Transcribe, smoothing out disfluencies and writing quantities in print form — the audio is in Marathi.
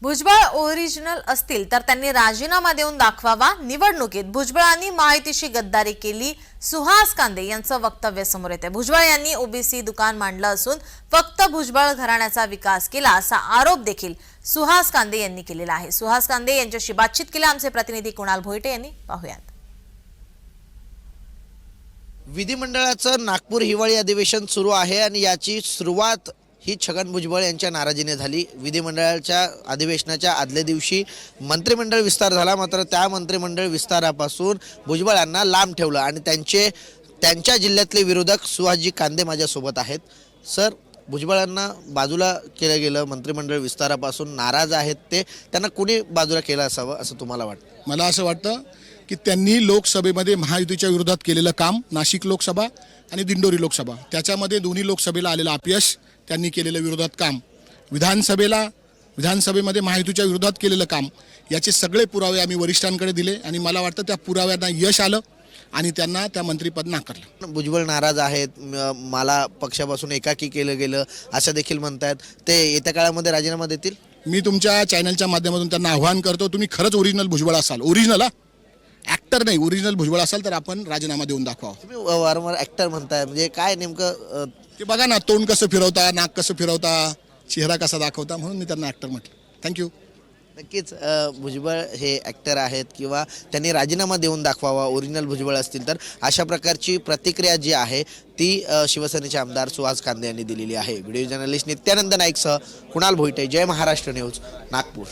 भुजबळ ओरिजिनल असतील तर त्यांनी राजीनामा देऊन दाखवावा। निवडणुकीत भुजबळांनी महायुतीशी गद्दारी केली, सुहास कांदे यांचं वक्तव्य समोर येते। भुजबळ यांनी ओबीसी दुकान मांडलं असून फक्त भुजबळ घराण्याचा विकास केला असा आरोप देखील सुहास कांदे यांनी केलेला आहे। सुहास कांदे यांच्याशी बातचीत केली आमचे प्रतिनिधी कुणाल भोईटे यांनी। पाहूयात। विधिमंडळाचं नागपूर हिवाळी अधिवेशन सुरू आहे आणि याची सुरुवात ही छगन भुजबळ यांच्या नाराजीने झाली। विधिमंडळाच्या अधिवेशनाच्या आदल्या दिवशी मंत्रिमंडळ विस्तार झाला, मात्र त्या मंत्रिमंडळ विस्तारापासून भुजबळांना लांब ठेवलं आणि त्यांच्या जिल्ह्यातले विरोधक सुहासजी कांदे माझ्यासोबत आहेत। सर, भुजबळांना बाजूला केलं गेलं, मंत्रिमंडळ विस्तारापासून नाराज आहेत ते, त्यांना कुणी बाजूला केलं असावं असं तुम्हाला वाटतं? मला असं वाटतं की त्यांनी लोकसभेमध्ये महायुतीच्या विरोधात केलेलं काम, नाशिक लोकसभा आणि दिंडोरी लोकसभा, त्याच्यामध्ये दोन्ही लोकसभेला आलेलं अपयश, त्यांनी केलेलं विरोधात काम, विधानसभेमध्ये महायुतीच्या विरोधात केलेलं काम, याचे सगळे पुरावे आम्ही वरिष्ठांकडे दिले आणि मला वाटतं त्या पुराव्यांना यश आलं आणि त्यांना त्या मंत्रिपद नाकारलं। भुजबळ नाराज आहेत, मला पक्षापासून एकाकी केलं गेलं असं देखील म्हणतात, ते येत्या काळामध्ये राजीनामा देतील? मी तुमच्या चॅनलच्या माध्यमातून त्यांना आव्हान करतो, तुम्ही खरंच ओरिजिनल भुजबळ असाल, ओरिजिनल ॲक्टर नाही, ओरिजिनल भुजबळ असाल तर आपण राजीनामा देऊन दाखवा। तुम्ही वारंवार ॲक्टर म्हणताय, म्हणजे काय नेमकं? ते बघा ना, तोंड कसं फिरवता, नाक कसं फिरवता, चेहरा कसा दाखवता, म्हणून मी त्यांना ॲक्टर म्हटलं। थँक्यू। नक्कीच भुजबळ हे ॲक्टर आहेत किंवा त्यांनी राजीनामा देऊन दाखवावा ओरिजिनल भुजबळ असतील तर, अशा प्रकारची प्रतिक्रिया जी आहे ती शिवसेनेचे आमदार सुहास कांदे यांनी दिलेली आहे। व्हिडिओ जर्नलिस्ट नित्यानंद नाईकसह कुणाल भोईटे, जय महाराष्ट्र न्यूज, नागपूर।